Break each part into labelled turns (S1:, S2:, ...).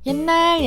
S1: 옛날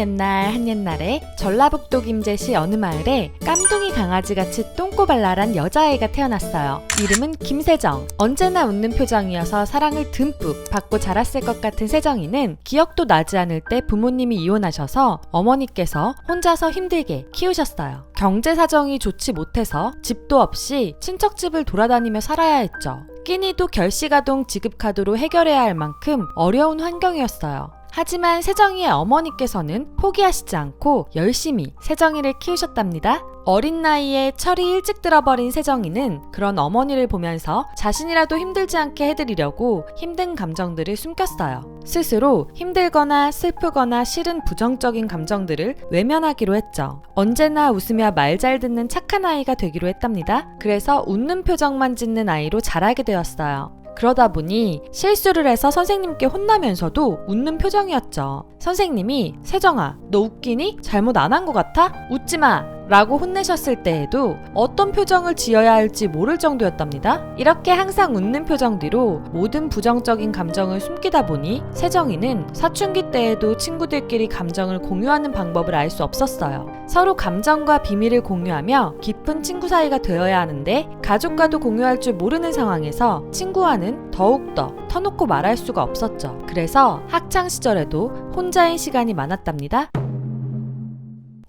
S1: 한옛날에 전라북도 김제시 어느 마을에 깜둥이 강아지같이 똥꼬발랄한 여자아이가 태어났어요. 이름은 김세정. 언제나 웃는 표정이어서 사랑을 듬뿍 받고 자랐을 것 같은 세정이는 기억도 나지 않을 때 부모님이 이혼하셔서 어머니께서 혼자서 힘들게 키우셨어요. 경제 사정이 좋지 못해서 집도 없이 친척집을 돌아다니며 살아야 했죠. 끼니도 결시가동 지급카드로 해결해야 할 만큼 어려운 환경이었어요. 하지만 세정이의 어머니께서는 포기하시지 않고 열심히 세정이를 키우셨답니다. 어린 나이에 철이 일찍 들어버린 세정이는 그런 어머니를 보면서 자신이라도 힘들지 않게 해드리려고 힘든 감정들을 숨겼어요. 스스로 힘들거나 슬프거나 싫은 부정적인 감정들을 외면하기로 했죠. 언제나 웃으며 말 잘 듣는 착한 아이가 되기로 했답니다. 그래서 웃는 표정만 짓는 아이로 자라게 되었어요. 그러다 보니 실수를 해서 선생님께 혼나면서도 웃는 표정이었죠. 선생님이 세정아, 너 웃기니? 잘못 안 한 것 같아? 웃지 마! 라고 혼내셨을 때에도 어떤 표정을 지어야 할지 모를 정도였답니다. 이렇게 항상 웃는 표정 뒤로 모든 부정적인 감정을 숨기다 보니 세정이는 사춘기 때에도 친구들끼리 감정을 공유하는 방법을 알 수 없었어요. 서로 감정과 비밀을 공유하며 깊은 친구 사이가 되어야 하는데 가족과도 공유할 줄 모르는 상황에서 친구와는 더욱더 터놓고 말할 수가 없었죠. 그래서 학창시절에도 혼자인 시간이 많았답니다.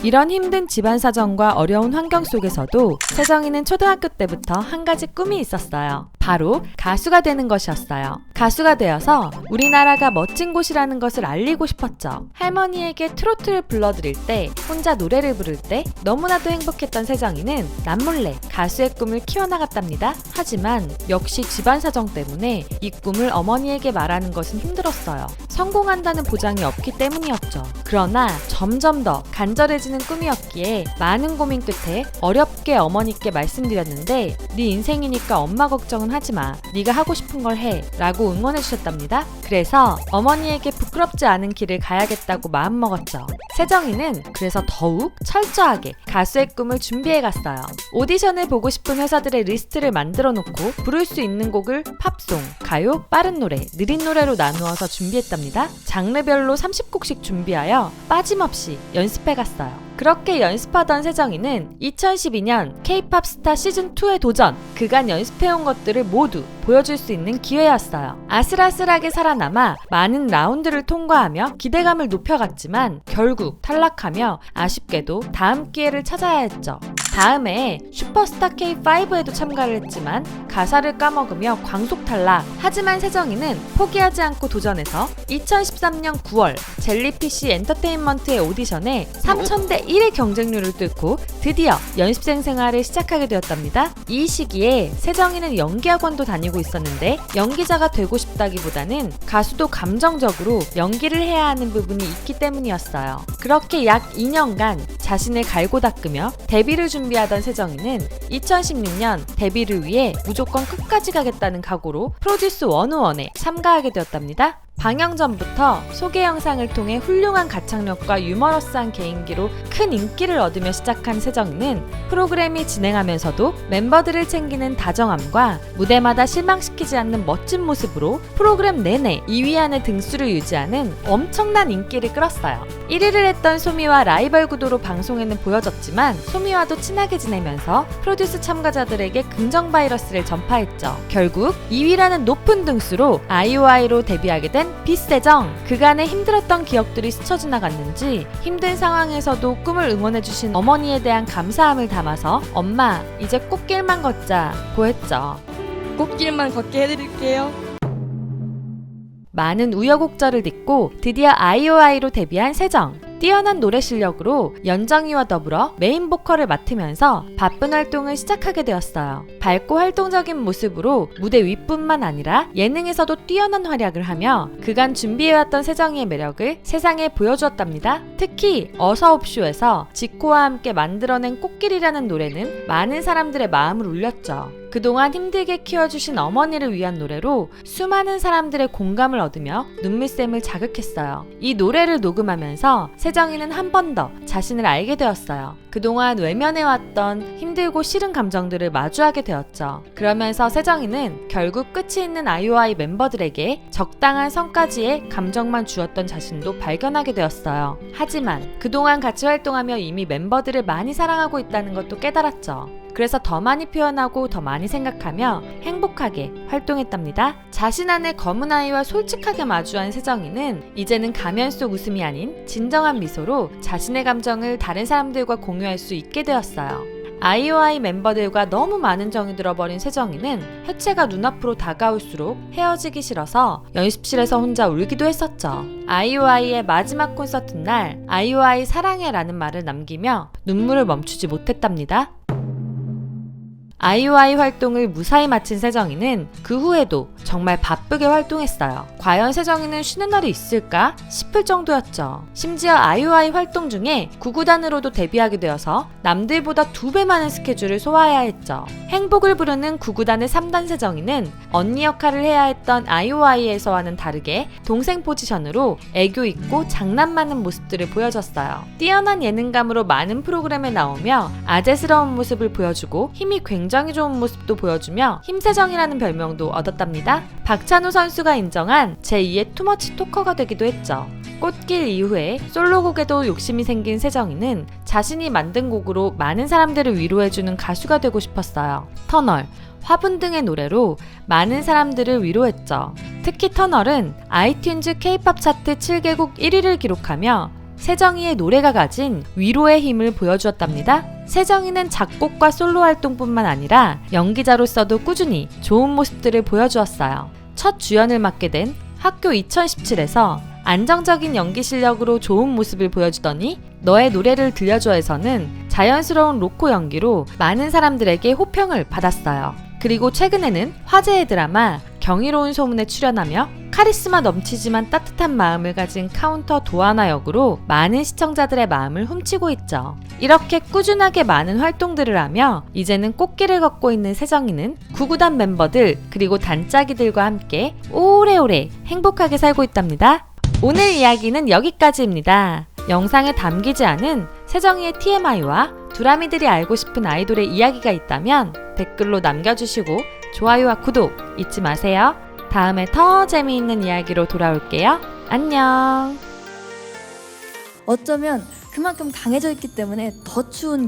S1: 이런 힘든 집안 사정과 어려운 환경 속에서도 세정이는 초등학교 때부터 한 가지 꿈이 있었어요. 바로 가수가 되는 것이었어요. 가수가 되어서 우리나라가 멋진 곳이라는 것을 알리고 싶었죠. 할머니에게 트로트를 불러드릴 때, 혼자 노래를 부를 때 너무나도 행복했던 세정이는 남몰래 가수의 꿈을 키워나갔답니다. 하지만 역시 집안 사정 때문에 이 꿈을 어머니에게 말하는 것은 힘들었어요. 성공한다는 보장이 없기 때문이었죠. 그러나 점점 더 간절해지는 꿈이었기에 많은 고민 끝에 어렵게 어머니께 말씀드렸는데 네 인생이니까 엄마 걱정은 하지마. 네가 하고 싶은 걸 해. 라고 응원해 주셨답니다. 그래서 어머니에게 부끄럽지 않은 길을 가야겠다고 마음먹었죠. 세정이는 그래서 더욱 철저하게 가수의 꿈을 준비해 갔어요. 오디션을 보고 싶은 회사들의 리스트를 만들어 놓고 부를 수 있는 곡을 팝송, 가요, 빠른 노래, 느린 노래로 나누어서 준비했답니다. 장르별로 30곡씩 준비하여 빠짐없이 연습해 갔어요. 그렇게 연습하던 세정이는 2012년 K-팝 스타 시즌2에 도전! 그간 연습해온 것들을 모두 보여줄 수 있는 기회였어요. 아슬아슬하게 살아남아 많은 라운드를 통과하며 기대감을 높여갔지만 결국 탈락하며 아쉽게도 다음 기회를 찾아야 했죠. 다음에 슈퍼스타 K5에도 참가를 했지만 가사를 까먹으며 광속 탈락. 하지만 세정이는 포기하지 않고 도전해서 2013년 9월 젤리피쉬 엔터테인먼트의 오디션에 3000대 1의 경쟁률을 뚫고 드디어 연습생 생활을 시작하게 되었답니다. 이 시기에 세정이는 연기학원도 다니고 있었는데 연기자가 되고 싶다기보다는 가수도 감정적으로 연기를 해야 하는 부분이 있기 때문이었어요. 그렇게 약 2년간 자신을 갈고 닦으며 데뷔를 준비하던 세정이는 2016년 데뷔를 위해 무조건 끝까지 가겠다는 각오로 프로듀스 101에 참가하게 되었답니다. 방영 전부터 소개 영상을 통해 훌륭한 가창력과 유머러스한 개인기로 큰 인기를 얻으며 시작한 세정이는 프로그램이 진행하면서도 멤버들을 챙기는 다정함과 무대마다 실망시키지 않는 멋진 모습으로 프로그램 내내 2위 안에 등수를 유지하는 엄청난 인기를 끌었어요. 1위를 했던 소미와 라이벌 구도로 방송에는 보여졌지만 소미와도 친하게 지내면서 프로듀스 참가자들에게 긍정 바이러스를 전파했죠. 결국 2위라는 높은 등수로 아이오아이로 데뷔하게 된 빛세정. 그간의 힘들었던 기억들이 스쳐 지나갔는지 힘든 상황에서도 꿈을 응원해주신 어머니에 대한 감사함을 담아서 엄마 이제 꽃길만 걷자고 했죠.
S2: 꽃길만 걷게 해드릴게요.
S1: 많은 우여곡절을 딛고 드디어 아이오아이로 데뷔한 세정. 뛰어난 노래 실력으로 연정이와 더불어 메인 보컬을 맡으면서 바쁜 활동을 시작하게 되었어요. 밝고 활동적인 모습으로 무대 위뿐만 아니라 예능에서도 뛰어난 활약을 하며 그간 준비해왔던 세정이의 매력을 세상에 보여주었답니다. 특히 어서옵쇼에서 지코와 함께 만들어낸 꽃길이라는 노래는 많은 사람들의 마음을 울렸죠. 그동안 힘들게 키워주신 어머니를 위한 노래로 수많은 사람들의 공감을 얻으며 눈물샘을 자극했어요. 이 노래를 녹음하면서 세정이는 한 번 더 자신을 알게 되었어요. 그동안 외면해왔던 힘들고 싫은 감정들을 마주하게 되었죠. 그러면서 세정이는 결국 끝이 있는 아이오아이 멤버들에게 적당한 성까지의 감정만 주었던 자신도 발견하게 되었어요. 하지만 그동안 같이 활동하며 이미 멤버들을 많이 사랑하고 있다는 것도 깨달았죠. 그래서 더 많이 표현하고 더 많이 생각하며 행복하게 활동했답니다. 자신 안의 검은 아이와 솔직하게 마주한 세정이는 이제는 가면 속 웃음이 아닌 진정한 미소로 자신의 감정을 다른 사람들과 공유할 수 있게 되었어요. 아이오아이 멤버들과 너무 많은 정이 들어버린 세정이는 해체가 눈앞으로 다가올수록 헤어지기 싫어서 연습실에서 혼자 울기도 했었죠. 아이오아이의 마지막 콘서트 날 아이오아이 사랑해 라는 말을 남기며 눈물을 멈추지 못했답니다. 아이오아이 활동을 무사히 마친 세정이는 그 후에도 정말 바쁘게 활동했어요. 과연 세정이는 쉬는 날이 있을까 싶을 정도였죠. 심지어 아이오아이 활동 중에 9구단으로도 데뷔하게 되어서 남들보다 2배 많은 스케줄을 소화해야 했죠. 행복을 부르는 9구단의 3단 세정이는 언니 역할을 해야 했던 아이오아이에서와는 다르게 동생 포지션으로 애교 있고 장난 많은 모습들을 보여줬어요. 뛰어난 예능감으로 많은 프로그램에 나오며 아재스러운 모습을 보여주고 힘이 굉장히 좋은 모습도 보여주며 힘세정이라는 별명도 얻었답니다. 박찬호 선수가 인정한 제2의 투머치 토커가 되기도 했죠. 꽃길 이후에 솔로곡에도 욕심이 생긴 세정이는 자신이 만든 곡으로 많은 사람들을 위로해주는 가수가 되고 싶었어요. 터널, 화분 등의 노래로 많은 사람들을 위로했죠. 특히 터널은 아이튠즈 K-POP 차트 7개국 1위를 기록하며 세정이의 노래가 가진 위로의 힘을 보여주었답니다. 세정이는 작곡과 솔로 활동뿐만 아니라 연기자로서도 꾸준히 좋은 모습들을 보여주었어요. 첫 주연을 맡게 된 학교 2017에서 안정적인 연기 실력으로 좋은 모습을 보여주더니 너의 노래를 들려줘에서는 자연스러운 로코 연기로 많은 사람들에게 호평을 받았어요. 그리고 최근에는 화제의 드라마 경이로운 소문에 출연하며 카리스마 넘치지만 따뜻한 마음을 가진 카운터 도하나 역으로 많은 시청자들의 마음을 훔치고 있죠. 이렇게 꾸준하게 많은 활동들을 하며 이제는 꽃길을 걷고 있는 세정이는 9구단 멤버들 그리고 단짝이들과 함께 오래오래 행복하게 살고 있답니다. 오늘 이야기는 여기까지입니다. 영상에 담기지 않은 세정이의 TMI와 두라미들이 알고 싶은 아이돌의 이야기가 있다면 댓글로 남겨주시고 좋아요와 구독 잊지 마세요. 다음에 더 재미있는 이야기로 돌아올게요. 안녕.
S3: 어쩌면 그만큼 강해져 있기 때문에 더 추운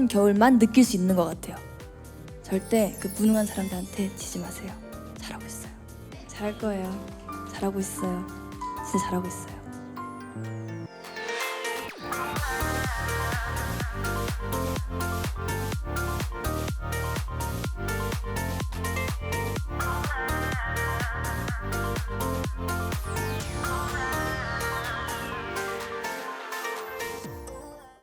S3: 겨울만 느낄 수 있는 것 같아요. 절대 그 무능한 사람들한테 지지 마세요. 잘하고 있어요. 잘할 거예요. 잘하고 있어요. 진짜 잘하고 있어요.